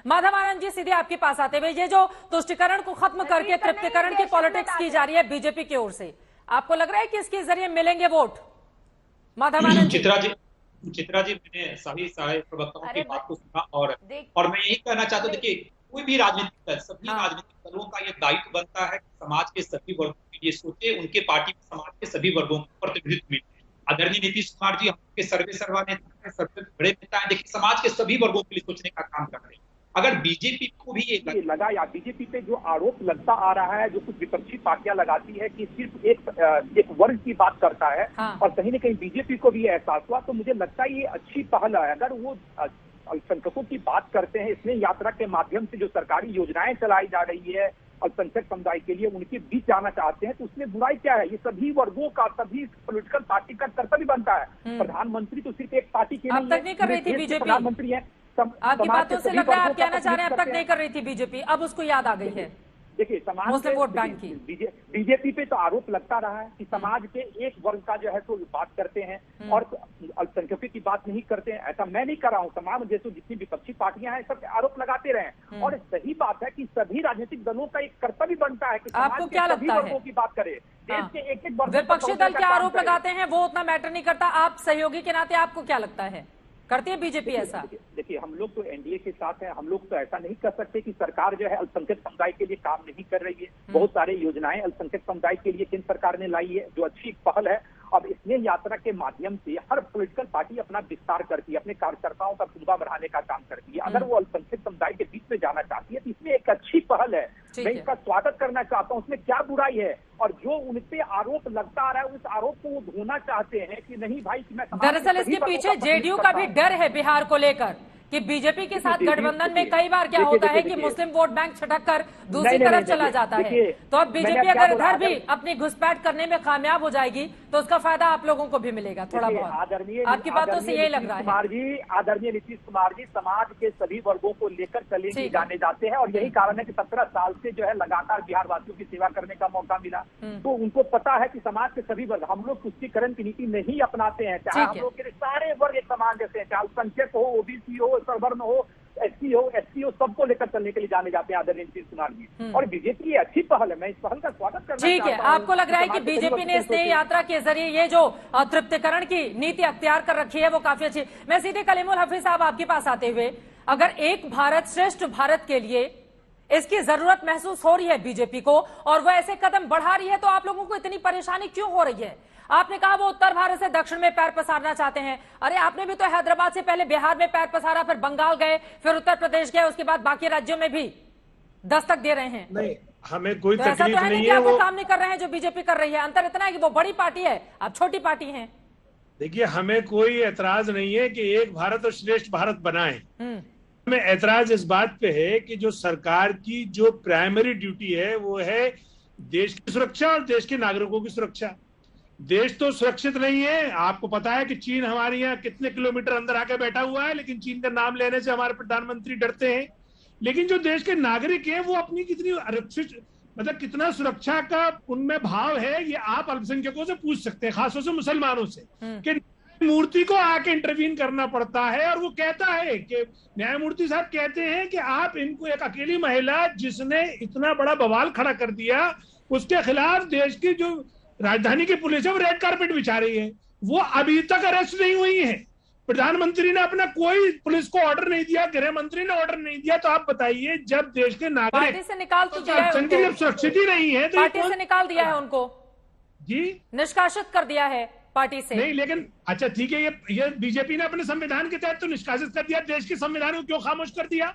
माधव आनंद जी, सीधे आपके पास आते हुए, ये जो तुष्टिकरण को खत्म करके तृप्तिकरण की पॉलिटिक्स की जा रही है बीजेपी की ओर से, आपको लग रहा है कि इसके जरिए मिलेंगे वोट? माधव आनंद जी। चित्रा जी, मैंने सभी सारे प्रवक्ताओं की बात को सुना और मैं यही कहना चाहता हूँ, देखिए कोई भी राजनीतिक दल, सभी राजनीतिक दलों का ये दायित्व बनता है कि समाज के सभी वर्गों के लिए सोचे, उनके पार्टी में समाज के सभी वर्गों को प्रतिनिधित्व मिले। आदरणीय नीतीश कुमार जी हमके सर्वे सर्वा नेता है, सबसे बड़े नेता है, देखिए समाज के सभी वर्गों के लिए सोचने का काम कर रहे हैं। अगर बीजेपी को भी ये लगा या बीजेपी पे जो आरोप लगता आ रहा है, जो कुछ विपक्षी पार्टियां लगाती है कि सिर्फ एक वर्ग की बात करता है, और कहीं न कहीं बीजेपी को भी एहसास हुआ, तो मुझे लगता है ये अच्छी पहल है। अगर वो अल्पसंख्यकों की बात करते हैं, इसमें यात्रा के माध्यम से जो सरकारी योजनाएं चलाई जा रही है अल्पसंख्यक समुदाय के लिए, उनके बीच जाना चाहते हैं, तो उसमें बुराई क्या है? ये सभी वर्गों का, सभी पॉलिटिकल पार्टी का कर्तव्य बनता है। प्रधानमंत्री तो सिर्फ एक पार्टी के अब तक नहीं कर रही थी बीजेपी, प्रधानमंत्री है। आपकी बातों से लग रहा है आप कहना चाह रहे हैं अब तक नहीं कर रही थी बीजेपी, अब उसको याद आ गई है। देखिए, समाज मुस्लिम वोट बैंक की बीजेपी पे तो आरोप लगता रहा है कि समाज के एक वर्ग का जो है तो बात करते हैं और अल्पसंख्यकों की बात नहीं करते हैं। ऐसा मैं नहीं कर रहा हूँ, तमाम जैसे जितनी विपक्षी पार्टियां हैं सब आरोप लगाते रहे, और सही बात है कि सभी राजनीतिक दलों का एक कर्तव्य बनता है कि आपको क्या लगता है वर्गों की बात करे। देश के एक एक वर्ग, विपक्षी दल क्या आरोप लगाते हैं वो उतना मैटर नहीं करता, आप सहयोगी के नाते आपको क्या लगता है, करती है बीजेपी ऐसा? देखिए, हम लोग तो एनडीए के साथ हैं, हम लोग तो ऐसा नहीं कर सकते कि सरकार जो है अल्पसंख्यक समुदाय के लिए काम नहीं कर रही है। बहुत सारे योजनाएं अल्पसंख्यक समुदाय के लिए केंद्र सरकार ने लाई है, जो अच्छी पहल है। अब इसमें यात्रा के माध्यम से हर पॉलिटिकल पार्टी अपना विस्तार करती है, अपने कार्यकर्ताओं का रुतबा बढ़ाने का काम करती है। अगर वो अल्पसंख्यक समुदाय के बीच में जाना चाहती है तो इसमें एक अच्छी पहल है, मैं इसका स्वागत करना चाहता हूँ। उसमें क्या बुराई है? और जो उन पे आरोप लगता आ रहा है, उस आरोप को वो धोना चाहते हैं कि नहीं भाई, मैं दरअसल इसके पीछे जेडीयू का भी डर है बिहार को लेकर कि बीजेपी के साथ गठबंधन में कई बार क्या होता है कि मुस्लिम वोट बैंक छटक कर दूसरी तरफ चला जाता है। तो अब बीजेपी अगर इधर भी अपनी घुसपैठ करने में कामयाब हो जाएगी तो उसका फायदा आप लोगों को भी मिलेगा थोड़ा बहुत। आपकी बातों से यही लग रहा है। आदरणीय नीतीश कुमार जी समाज के सभी वर्गों को लेकर चलेंगे, जाने जाते हैं, और यही कारण है कि 17 साल से जो है लगातार बिहार वासियों की सेवा करने का मौका मिला। तो उनको पता है कि समाज के सभी वर्ग, हम लोग तुष्टीकरण की नीति नहीं अपनाते हैं, चाहे हम लोग के सारे वर्ग एक समान जैसे हैं, चाहे अल्पसंख्यक हो, ओबीसी हो, सवर्ण हो, एससी हो, एसटी हो, सबको लेकर चलने के लिए जाने जाते हैं आदरणीय नीतीश कुमार जी। और बीजेपी ये अच्छी पहल है, मैं इस पहल का स्वागत करना ठीक है। आपको लग रहा है कि बीजेपी ने स्नेह यात्रा के जरिए ये जो तृप्तिकरण की नीति अख्तियार कर रखी है वो काफी अच्छी। मैं सीधे कलीमुल हफीज साहब आपके पास आते हुए, अगर एक भारत श्रेष्ठ भारत के लिए इसकी जरूरत महसूस हो रही है बीजेपी को और वो ऐसे कदम बढ़ा रही है, तो आप लोगों को इतनी परेशानी क्यों हो रही है? आपने कहा वो उत्तर भारत से दक्षिण में पैर पसारना चाहते हैं। अरे आपने भी तो हैदराबाद से पहले बिहार में पैर पसारा, फिर बंगाल गए, फिर उत्तर प्रदेश गए, उसके बाद बाकी राज्यों में भी दस्तक दे रहे हैं। नहीं, हमें कोई तो तकलीफ नहीं है। वो काम नहीं कर रहे हैं जो बीजेपी कर रही है। अंतर इतना है कि वो बड़ी पार्टी है, आप छोटी पार्टी है। देखिए, हमें कोई एतराज नहीं है कि एक भारत और श्रेष्ठ भारत बनाएं। हमें एतराज इस बात पे है कि जो सरकार की जो प्राइमरी ड्यूटी है वो है देश की सुरक्षा और देश के नागरिकों की सुरक्षा। देश तो सुरक्षित नहीं है। आपको पता है कि चीन हमारे यहाँ कितने किलोमीटर अंदर आके बैठा हुआ है, लेकिन चीन का नाम लेने से हमारे प्रधानमंत्री डरते हैं। लेकिन जो देश के नागरिक हैं वो अपनी कितनी आरक्षित, मतलब कितना सुरक्षा का उनमें भाव है, ये आप अल्पसंख्यकों से पूछ सकते हैं, खासतौर से मुसलमानों से, कि न्यायमूर्ति को आके इंटरवीन करना पड़ता है। और वो कहता है कि न्यायमूर्ति साहब कहते हैं कि आप इनको, एक अकेली महिला जिसने इतना बड़ा बवाल खड़ा कर दिया, उसके खिलाफ देश की जो राजधानी की पुलिस है वो रेड कारपेट बिछा रही है, वो अभी तक अरेस्ट नहीं हुई है। प्रधानमंत्री ने अपना कोई पुलिस को ऑर्डर नहीं दिया, गृह मंत्री ने ऑर्डर नहीं दिया। तो आप बताइए, जब देश के नागरिक पार्टी से निकाल तो दिया है उनको, जब सुरक्षित ही नहीं है तो पार्टी से निकाल दिया है उनको जी, निष्कासित कर दिया है पार्टी से। नहीं, लेकिन अच्छा ठीक है, ये बीजेपी ने अपने संविधान के तहत तो निष्कासित कर दिया, देश के संविधान को क्यों खामोश कर दिया?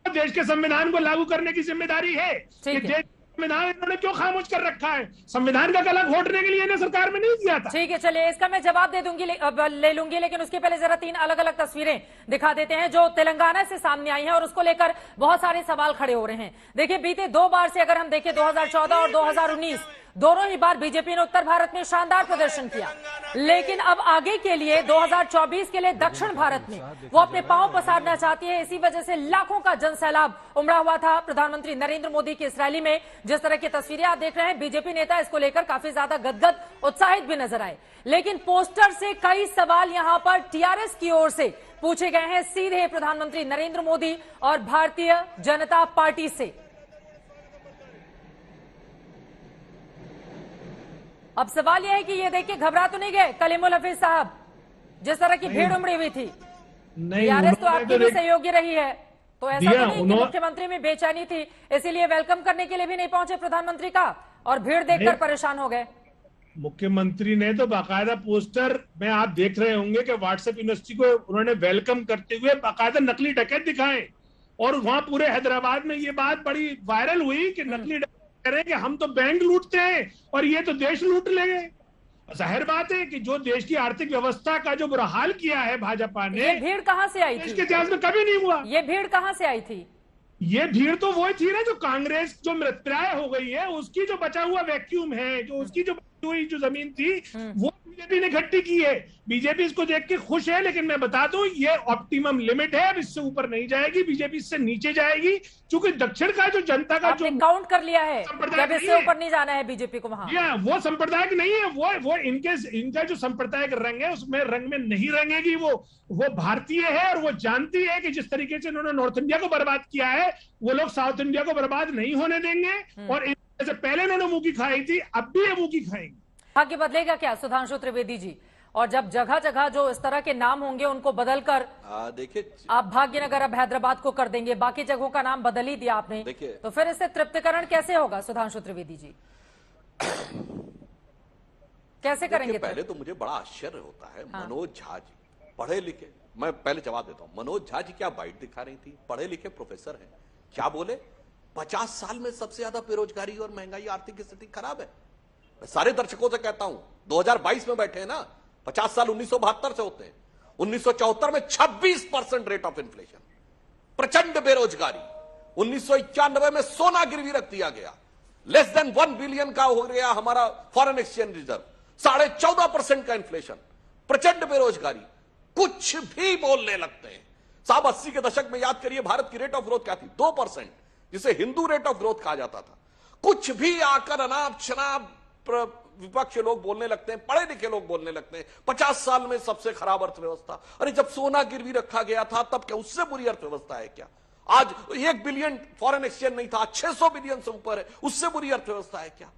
देश के संविधान को लागू करने की जिम्मेदारी है कि संविधान इन्होंने क्यों खामोश कर रखा है? संविधान का गला घोटने के लिए इन्हें सरकार में नहीं दिया था। ठीक है, चलिए इसका मैं जवाब दे दूंगी, ले लूंगी, लेकिन उसके पहले जरा 3 अलग अलग तस्वीरें दिखा देते हैं जो तेलंगाना से सामने आई हैं और उसको लेकर बहुत सारे सवाल खड़े हो रहे हैं। देखिए, बीते 2 बार से अगर हम देखें 2014 और 2019, दोनों ही बार बीजेपी ने उत्तर भारत में शानदार प्रदर्शन किया, लेकिन अब आगे के लिए 2024 के लिए दक्षिण भारत में वो अपने पांव पसारना चाहती है। इसी वजह से लाखों का जनसैलाब उमड़ा हुआ था प्रधानमंत्री नरेंद्र मोदी की इस रैली में। जिस तरह की तस्वीरें आप देख रहे हैं, बीजेपी नेता इसको लेकर काफी ज्यादा गदगद, उत्साहित भी नजर आए। लेकिन पोस्टर से कई सवाल यहां पर टीआरएस की ओर से पूछे गए हैं सीधे प्रधानमंत्री नरेंद्र मोदी और भारतीय जनता पार्टी से। अब सवाल यह है कि ये देखिए, घबरा तो नहीं गए कलीमुल हफीज साहब? जिस तरह की भीड़ उमड़ी हुई थी, टीआरएस तो आपकी भी सहयोगी रही है, तो ऐसा तो नहीं कि मुख्यमंत्री में बेचैनी थी इसीलिए वेलकम करने के लिए भी नहीं पहुंचे प्रधानमंत्री का और भीड़ देखकर परेशान हो गए? मुख्यमंत्री ने तो बाकायदा पोस्टर में आप देख रहे होंगे कि व्हाट्सएप यूनिवर्सिटी को उन्होंने वेलकम करते हुए बाकायदा नकली डकैत दिखाए, और वहां पूरे हैदराबाद में ये बात बड़ी वायरल हुई कि नकली डकैत कह रहे हैं कि हम तो बैंक लूटते हैं और ये तो देश लूट लेंगे। जाहिर बात है कि जो देश की आर्थिक व्यवस्था का जो बुरा हाल किया है भाजपा ने, ये भीड़ कहां से आई थी? देश के इतिहास में कभी नहीं हुआ। ये भीड़ कहां से आई थी? ये भीड़ तो वही थी ना जो कांग्रेस जो मृतप्राय हो गई है, उसकी जो बचा हुआ वैक्यूम है, जो उसकी जो बची हुई जो जमीन थी, वो बीजेपी ने इकट्ठी की है। बीजेपी इसको देख के खुश है, लेकिन मैं बता दूं ये ऑप्टिमम लिमिट है, अब इससे ऊपर नहीं जाएगी, बीजेपी इससे नीचे जाएगी, क्योंकि दक्षिण का जो जनता का जो काउंट कर लिया है, जब इससे ऊपर नहीं जाना है बीजेपी को वहां। वो सांप्रदायिक नहीं है, वो इनका जो सांप्रदायिक रंग है उसमें रंग में नहीं रंगेगी। वो भारतीय है और वो जानती है कि जिस तरीके से उन्होंने नॉर्थ इंडिया को बर्बाद किया है, वो लोग साउथ इंडिया को बर्बाद नहीं होने देंगे, और इससे पहले इन्होंने मुंह की खाई थी, अब भी ये मुंह की खाएंगे। भाग्य बदलेगा क्या सुधांशु त्रिवेदी जी? और जब जगह जगह जो इस तरह के नाम होंगे उनको बदलकर देखिए, आप भाग्यनगर अब हैदराबाद को कर देंगे, बाकी जगहों का नाम बदल ही दिया आपने, तो फिर इससे तृप्तिकरण कैसे होगा सुधांशु त्रिवेदी जी? कैसे करेंगे? पहले तो मुझे बड़ा आश्चर्य होता है, मनोज झा जी पढ़े लिखे, मैं पहले जवाब देता हूं, मनोज झा जी क्या बाइट दिखा रही थी? पढ़े लिखे प्रोफेसर हैं, क्या बोले 50 साल में सबसे ज्यादा बेरोजगारी और महंगाई, आर्थिक स्थिति खराब है। मैं सारे दर्शकों से कहता हूं, 2022 में बैठे हैं ना, 50 साल 1972 से होते हैं। 1974 में 26% रेट ऑफ इन्फ्लेशन, प्रचंड बेरोजगारी। 1991 में सोना गिरवी रख दिया गया, लेस देन 1 बिलियन का हो गया हमारा फॉरेन एक्सचेंज रिजर्व, 14.5% का इन्फ्लेशन, प्रचंड बेरोजगारी, कुछ भी बोलने लगते हैं साहब। 80 के दशक में याद करिए भारत की रेट ऑफ ग्रोथ क्या थी? 2%, जिसे हिंदू रेट ऑफ ग्रोथ कहा जाता था। कुछ भी आकर अनाप शनाप विपक्ष लोग बोलने लगते हैं, पढ़े लिखे लोग बोलने लगते हैं 50 साल में सबसे खराब अर्थव्यवस्था। अरे जब सोना गिरवी रखा गया था तब क्या उससे बुरी अर्थव्यवस्था है क्या? आज 1 बिलियन फॉरेन एक्सचेंज नहीं था, 600 बिलियन से ऊपर है, उससे बुरी अर्थव्यवस्था है क्या?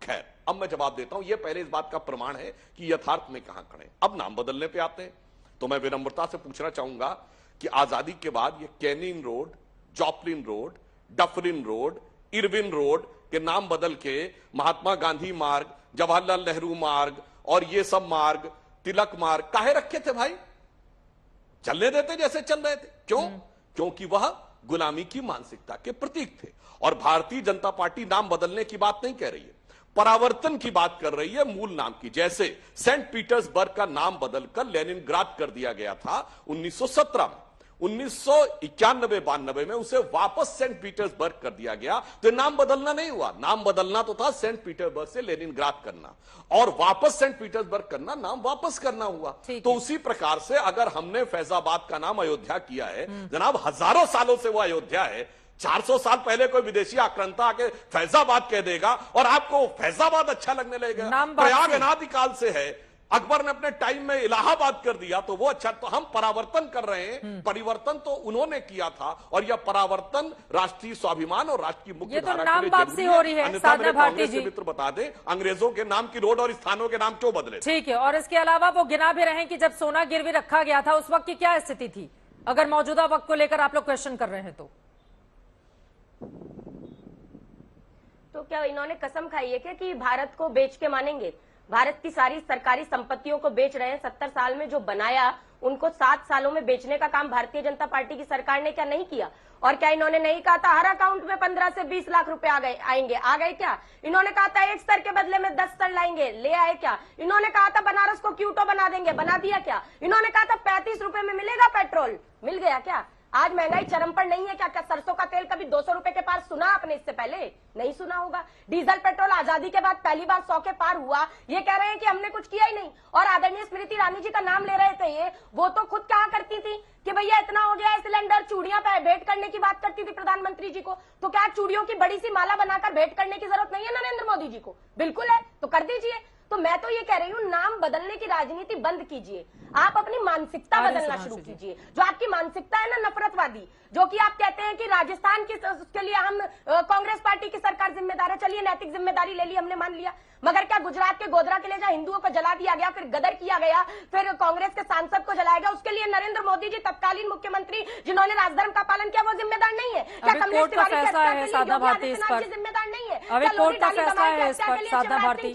खैर, अब मैं जवाब देता हूं, यह पहले इस बात का प्रमाण है कि यथार्थ में कहां खड़े। अब नाम बदलने पे आते हैं, तो मैं विनम्रता से पूछना चाहूंगा कि आजादी के बाद ये Canning road, Joplin road, Dufferin road, Irwin road के नाम बदल के महात्मा गांधी मार्ग, जवाहरलाल नेहरू मार्ग और ये सब मार्ग, तिलक मार्ग काहे रखे थे भाई? चलने देते जैसे चल रहे थे। क्यों? क्योंकि वह गुलामी की मानसिकता के प्रतीक थे। और भारतीय जनता पार्टी नाम बदलने की बात नहीं कह रही है, परावर्तन की बात कर रही है मूल नाम की। जैसे सेंट पीटर्सबर्ग का नाम बदलकर लेनिनग्राड कर दिया गया था 1917 में, 1991-92 में उसे वापस सेंट पीटर्सबर्ग कर दिया गया। तो नाम बदलना नहीं हुआ, नाम बदलना तो था सेंट पीटर्सबर्ग से लेनिनग्राड करना, और वापस सेंट पीटर्सबर्ग करना, नाम वापस करना हुआ। तो उसी प्रकार से अगर हमने फैजाबाद का नाम अयोध्या किया है, जनाब हजारों सालों से वो अयोध्या है। 400 साल पहले कोई विदेशी आक्रांता आके फैजाबाद कह देगा और आपको फैजाबाद अच्छा लगने लगेगा। प्रयाग अनादिकाल से है, अकबर ने अपने टाइम में इलाहाबाद कर दिया तो वो अच्छा। तो हम परावर्तन कर रहे हैं, परिवर्तन तो उन्होंने किया था, और यह परावर्तन राष्ट्रीय स्वाभिमान और राष्ट्र की मुख्य धारा के लिए जरूरी हो रही है। अन्यथा मेरे कांग्रेस के मित्र बता दें, अंग्रेजों के नाम की रोड और स्थानों के नाम क्यों बदले? ठीक है, और इसके अलावा वो गिना भी रहे कि जब सोना गिरवी रखा गया था उस वक्त की क्या स्थिति थी, अगर मौजूदा वक्त को लेकर आप लोग क्वेश्चन कर रहे हैं तो क्या इन्होंने कसम खाई है क्या कि भारत को बेच के मानेंगे? भारत की सारी सरकारी संपत्तियों को बेच रहे हैं। 70 साल में जो बनाया उनको 7 सालों में बेचने का काम भारतीय जनता पार्टी की सरकार ने क्या नहीं किया? और क्या इन्होंने नहीं कहा था हर अकाउंट में 15 से 20 लाख रुपए आ गए क्या? इन्होंने कहा था 1 स्तर के बदले में 10 स्तर लाएंगे, ले आए क्या? इन्होंने कहा था बनारस को क्यूटो बना देंगे, बना दिया क्या? इन्होंने कहा था 35 रुपए में मिलेगा पेट्रोल, मिल गया क्या? आज महंगाई चरम पर नहीं है क्या? क्या सरसों का तेल कभी 200 रुपए के पार सुना आपने? इससे पहले नहीं सुना होगा। डीजल पेट्रोल आजादी के बाद पहली बार 100 के पार हुआ। ये कह रहे हैं कि हमने कुछ किया ही नहीं। और आदरणीय स्मृति ईरानी जी का नाम ले रहे थे ये, वो तो खुद कहा करती थी कि भैया इतना हो गया है सिलेंडर, चूड़ियां भेंट करने की बात करती थी प्रधानमंत्री जी को। तो क्या चूड़ियों की बड़ी सी माला बनाकर भेंट करने की जरूरत नहीं है नरेंद्र मोदी जी को? बिल्कुल है, तो कर दीजिए। तो मैं तो ये कह रही हूँ, नाम बदलने की राजनीति बंद कीजिए, आप अपनी मानसिकता बदलना शुरू कीजिए। जो आपकी मानसिकता है ना नफरतवादी, जो कि आप कहते हैं कि राजस्थान की उसके लिए हम कांग्रेस पार्टी की सरकार जिम्मेदार है, चलिए नैतिक जिम्मेदारी ले ली, हमने मान लिया। मगर क्या गुजरात के गोधरा के लिए जहां हिंदुओं को जला दिया गया, फिर गदर किया गया, फिर कांग्रेस के सांसद को जलाया गया, उसके लिए नरेंद्र मोदी जी तत्कालीन मुख्यमंत्री जिन्होंने राजधर्म का पालन किया, वो जिम्मेदार नहीं है? क्या कमलेश तिवारी की हत्या के लिए योगी आदित्यनाथ जी जिम्मेदार नहीं है? अभी कोर्ट का फैसला है इस पर, साधना भारती,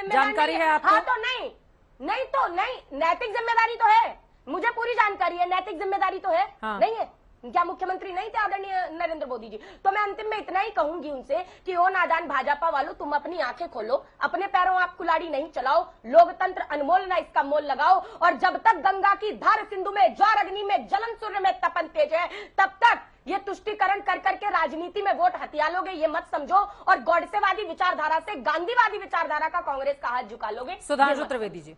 जानकारी है आपको? हाँ, तो नहीं, नैतिक जिम्मेदारी तो है, मुझे पूरी जानकारी है, नैतिक जिम्मेदारी तो है। नहीं है क्या? मुख्यमंत्री नहीं थे आदरणीय नरेंद्र मोदी जी? तो मैं अंतिम में इतना ही कहूंगी उनसे कि ओ नादान भाजपा वालों, तुम अपनी आंखें खोलो, अपने पैरों आप कुलाड़ी नहीं चलाओ, लोकतंत्र अनमोल ना, इसका मोल लगाओ। और जब तक गंगा की धार सिंधु में, ज्वार अग्नि में, जलन सूर्य में तपन तेज है, तब तक ये तुष्टीकरण कर करके राजनीति में वोट हथिया लोगे, ये मत समझो। और गॉडसेवादी विचारधारा से गांधीवादी विचारधारा का कांग्रेस का हाथ झुका लोगे। सुधांशु त्रिवेदी जी,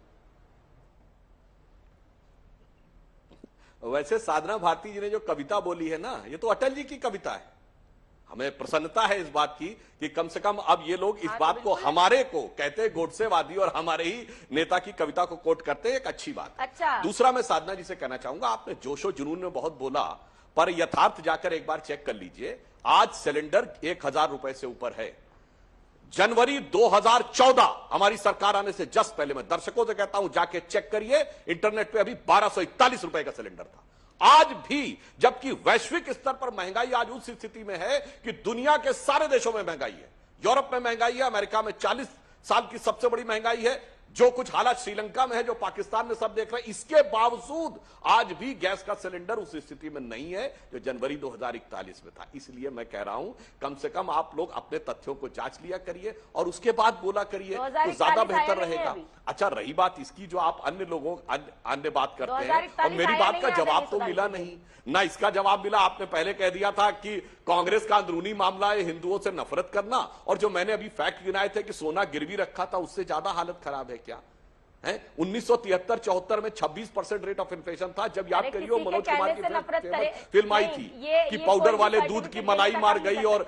वैसे साधना भारती जी ने जो कविता बोली है ना, ये तो अटल जी की कविता है। हमें प्रसन्नता है इस बात की कि कम से कम अब ये लोग इस बात को, हमारे को कहते हैं गोडसेवादी और हमारे ही नेता की कविता को कोट करते हैं, एक अच्छी बात। अच्छा, दूसरा मैं साधना जी से कहना चाहूंगा, आपने जोशो जुनून में बहुत बोला, पर यथार्थ जाकर एक बार चेक कर लीजिए। आज सिलेंडर 1000 रुपए से ऊपर है। जनवरी 2014 हमारी सरकार आने से जस्ट पहले, मैं दर्शकों से कहता हूं जाके चेक करिए इंटरनेट पे, अभी 1241 रुपए का सिलेंडर था। आज भी, जबकि वैश्विक स्तर पर महंगाई आज उस स्थिति में है कि दुनिया के सारे देशों में महंगाई है। यूरोप में महंगाई है, अमेरिका में 40 साल की सबसे बड़ी महंगाई है, जो कुछ हालात श्रीलंका में है, जो पाकिस्तान में सब देख रहे हैं, इसके बावजूद आज भी गैस का सिलेंडर उस स्थिति में नहीं है जो जनवरी 2041 में था। इसलिए मैं कह रहा हूं, कम से कम आप लोग अपने तथ्यों को जांच लिया करिए और उसके बाद बोला करिए, तो ज्यादा बेहतर रहेगा। अच्छा, रही बात इसकी जो आप अन्य लोगों अन्य बात करते हैं, और मेरी बात का जवाब तो मिला नहीं ना, इसका जवाब मिला। आपने पहले कह दिया था कि कांग्रेस का अंदरूनी मामला है हिंदुओं से नफरत करना, और जो मैंने अभी फैक्ट गिनाए थे कि सोना गिरवी रखा था, उससे ज्यादा हालत खराब है क्या? 1973-74 में 26% रेट ऑफ इन्फ्लेशन था, जब याद करिए मनोज कुमार की फिल्म आई थी कि पाउडर वाले दूध की मलाई मार गई और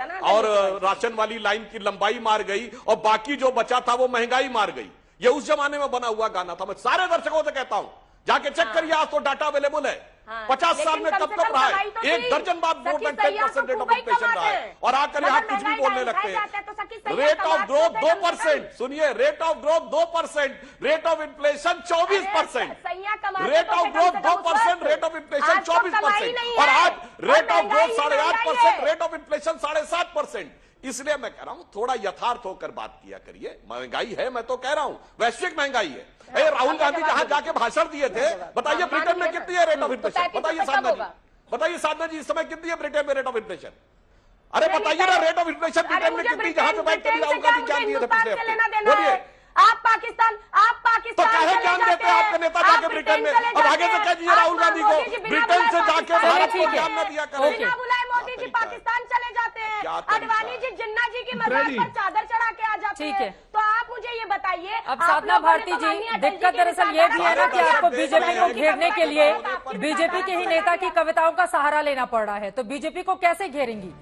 राशन वाली लाइन की लंबाई मार गई, और बाकी जो बचा था वो महंगाई मार गई। ये उस जमाने में बना हुआ गाना था। मैं सारे दर्शकों से कहता हूं, जाके चेक करिए, आज तो डाटा अवेलेबल है। 50 साल में कब तक रहा है? एक दर्जन बार more than 10% rate of inflation रहा है, और आकर यहां कुछ भी बोलने लगते हैं। रेट ऑफ ग्रोथ 2%, सुनिए, rate of growth 2%, rate of inflation 24%। Rate of growth 2%, rate of inflation 24%, और आज rate of growth 8.5%, rate of inflation 7.5%। इसलिए मैं कह रहा हूं, थोड़ा यथार्थ होकर बात किया करिए। महंगाई है, मैं तो कह रहा हूं वैश्विक महंगाई है। राहुल गांधी जहां जाके भाषण दिए थे, बताइए ब्रिटेन में कितनी है रेट ऑफ इन्फ्लेशन? बताइए साधना जी, बताइए साधना जी, इस समय कितनी है ब्रिटेन में रेट ऑफ इन्फ्लेशन? अरे बताइए ना, रेट ऑफ इन्फ्लेशन ब्रिटेन में कितनी, जहां पे बैठ कर राहुल गांधी जान दिए थे पिछले हफ्ते? बोलिए। आप पाकिस्तान तो कहे ज्ञान देते हैं आपके नेता जाके ब्रिटेन में? अब आगे से कह दीजिए राहुल गांधी को ब्रिटेन से जाके भारत को ज्ञान न दिया करें। बिना बुलाए मोदी जी पाकिस्तान चले जाते हैं, अडवाणी जी जिन्ना जी की मजाक पर चादर चढ़ा के आ जाते हैं। तो आप मुझे ये बताइए, अब साधना भारती जी, दिक्कत दरअसल ये भी है ना कि आपको बीजेपी को घेरने के लिए बीजेपी के ही नेता की कविताओं का सहारा लेना पड़ रहा है, तो बीजेपी को कैसे घेरेंगी?